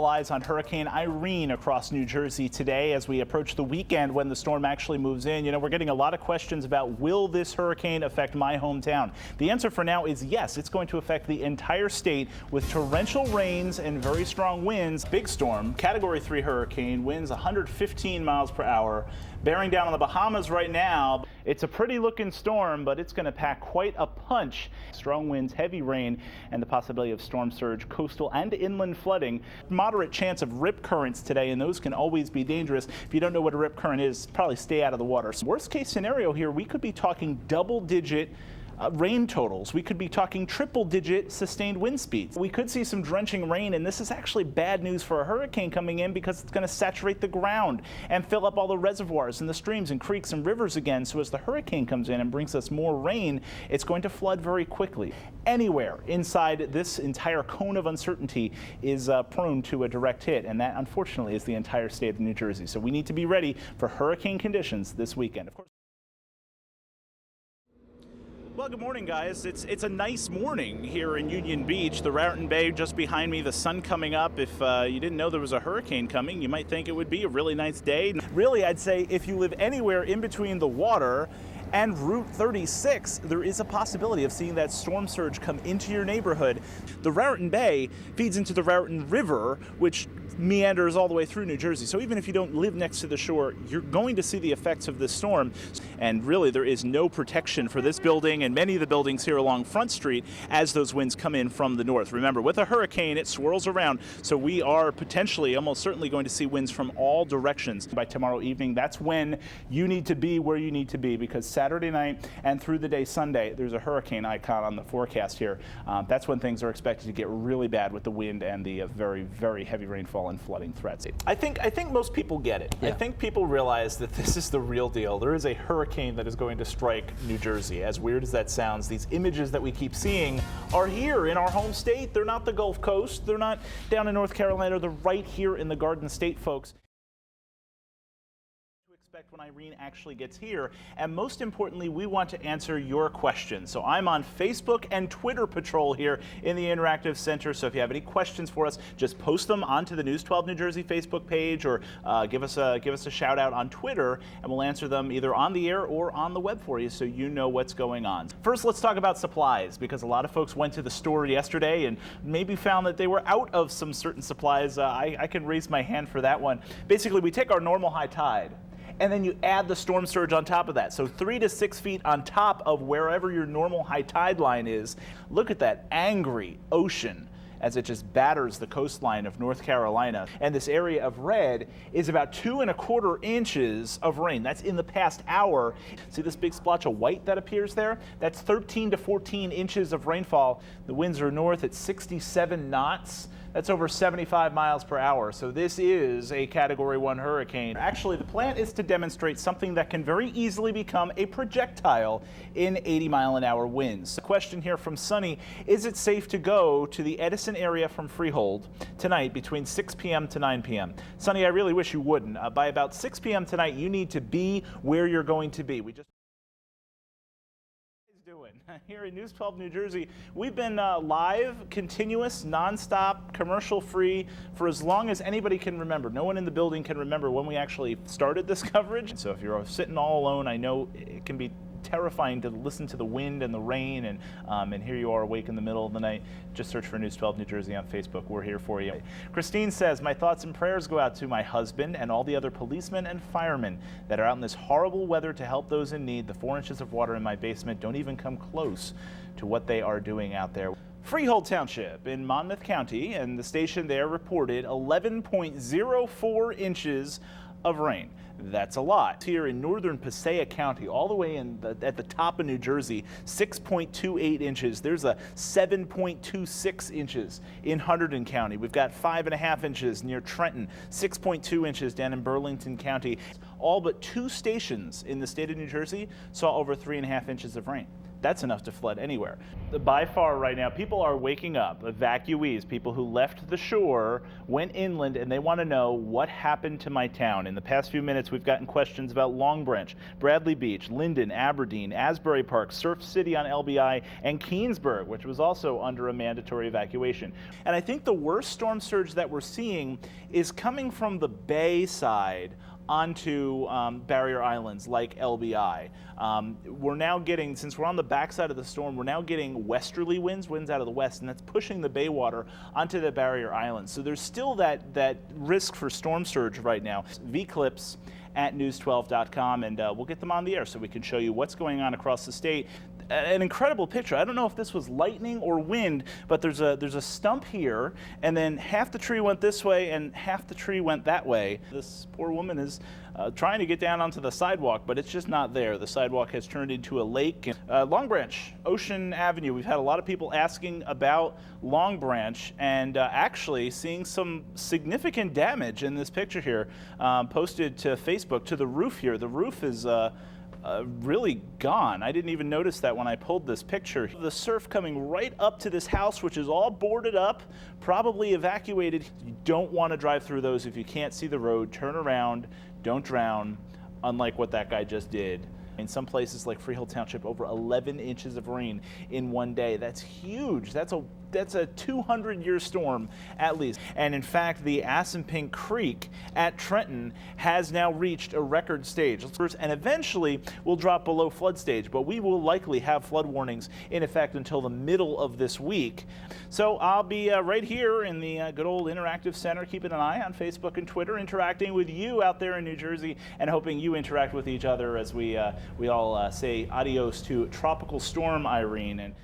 All eyes on Hurricane Irene across New Jersey today as we approach the weekend when the storm actually moves in. You know, we're getting a lot of questions about, will this hurricane affect my hometown? The answer for now is yes, it's going to affect the entire state with torrential rains and very strong winds. Big storm, Category 3 hurricane, winds 115 miles per hour, bearing down on the Bahamas right now. It's a pretty looking storm, but it's going to pack quite a punch. Strong winds, heavy rain, and the possibility of storm surge, coastal and inland flooding. Moderate chance of rip currents today, and those can always be dangerous. If you don't know what a rip current is, probably stay out of the water. So worst case scenario here, we could be talking double-digit rain totals. We could be talking triple-digit sustained wind speeds. We could see some drenching rain, and this is actually bad news for a hurricane coming in because it's going to saturate the ground and fill up all the reservoirs and the streams and creeks and rivers again. So as the hurricane comes in and brings us more rain, it's going to flood very quickly. Anywhere inside this entire cone of uncertainty is prone to a direct hit, and that unfortunately is the entire state of New Jersey. So we need to be ready for hurricane conditions this weekend. Of course. Well, good morning, guys. It's a nice morning here in Union Beach. The Raritan Bay just behind me, the sun coming up. If you didn't know there was a hurricane coming, you might think it would be a really nice day. Really, I'd say if you live anywhere in between the water and Route 36, there is a possibility of seeing that storm surge come into your neighborhood. The Raritan Bay feeds into the Raritan River, which meanders all the way through New Jersey. So even if you don't live next to the shore, you're going to see the effects of this storm. And really, there is no protection for this building and many of the buildings here along Front Street as those winds come in from the north. Remember, with a hurricane, it swirls around. So we are potentially, almost certainly going to see winds from all directions. By tomorrow evening, that's when you need to be where you need to be, because Saturday night and through the day Sunday, there's a hurricane icon on the forecast here. That's when things are expected to get really bad with the wind and the very, very heavy rainfall and flooding threats. I think most people get it. Yeah. I think people realize that this is the real deal. There is a hurricane that is going to strike New Jersey. As weird as that sounds, these images that we keep seeing are here in our home state. They're not the Gulf Coast. They're not down in North Carolina. They're right here in the Garden State, folks. When Irene actually gets here, and most importantly, we want to answer your questions. So I'm on Facebook and Twitter patrol here in the Interactive Center. So if you have any questions for us, just post them onto the News 12 New Jersey Facebook page, or give us a shout out on Twitter, and we'll answer them either on the air or on the web for you, so you know what's going on. First, let's talk about supplies, because a lot of folks went to the store yesterday and maybe found that they were out of some certain supplies. I can raise my hand for that one. Basically, we take our normal high tide, and then you add the storm surge on top of that. So 3 to 6 feet on top of wherever your normal high tide line is. Look at that angry ocean as it just batters the coastline of North Carolina. And this area of red is about 2¼ inches of rain. That's in the past hour. See this big splotch of white that appears there? That's 13 to 14 inches of rainfall. The winds are north at 67 knots. That's over 75 miles per hour. So this is a Category 1 hurricane. Actually, the plan is to demonstrate something that can very easily become a projectile in 80-mile-an-hour winds. The question here from Sunny, is it safe to go to the Edison area from Freehold tonight between 6 p.m. to 9 p.m.? Sunny, I really wish you wouldn't. By about 6 p.m. tonight, you need to be where you're going to be. Here in News 12 New Jersey, we've been live, continuous, nonstop, commercial-free for as long as anybody can remember. No one in the building can remember when we actually started this coverage. So if you're sitting all alone, I know it can be terrifying to listen to the wind and the rain, and here you are awake in the middle of the night. Just search for News 12 New Jersey on Facebook. We're here for you. Christine says, my thoughts and prayers go out to my husband and all the other policemen and firemen that are out in this horrible weather to help those in need. The 4 inches of water in my basement don't even come close to what they are doing out there. Freehold Township in Monmouth County, and the station there reported 11.04 inches of rain. That's a lot. Here in northern Passaic County, all the way at the top of New Jersey, 6.28 inches. There's a 7.26 inches in Hunterdon County. We've got 5.5 inches near Trenton, 6.2 inches down in Burlington County. All but 2 stations in the state of New Jersey saw over 3.5 inches of rain. that's enough to flood anywhere. By far right now, people are waking up, evacuees, people who left the shore, went inland, and they want to know what happened to my town. In the past few minutes, we've gotten questions about Long Branch, Bradley Beach, Linden, Aberdeen, Asbury Park, Surf City on LBI, and Keansburg, which was also under a mandatory evacuation. And I think the worst storm surge that we're seeing is coming from the bay side onto barrier islands like LBI. We're now getting, since we're on the backside of the storm, we're now getting westerly winds out of the west, and that's pushing the bay water onto the barrier islands. So there's still that risk for storm surge right now. VClips at news12.com, and we'll get them on the air so we can show you what's going on across the state. An incredible picture. I don't know if this was lightning or wind, but there's a stump here, and then half the tree went this way and half the tree went that way. This poor woman is trying to get down onto the sidewalk, but it's just not there. The sidewalk has turned into a lake. Long Branch, Ocean Avenue. We've had a lot of people asking about Long Branch, and actually seeing some significant damage in this picture here, posted to Facebook, to the roof here. The roof is really gone. I didn't even notice that when I pulled this picture. The surf coming right up to this house, which is all boarded up, probably evacuated. You don't want to drive through those if you can't see the road. Turn around, don't drown, unlike what that guy just did. In some places like Freehold Township, over 11 inches of rain in one day. That's huge. That's a 200-year storm at least. And in fact, the Assunpink Creek at Trenton has now reached a record stage, and eventually will drop below flood stage, but we will likely have flood warnings in effect until the middle of this week. So I'll be right here in the good old Interactive Center, keeping an eye on Facebook and Twitter, interacting with you out there in New Jersey, and hoping you interact with each other as we all say adios to Tropical Storm Irene. And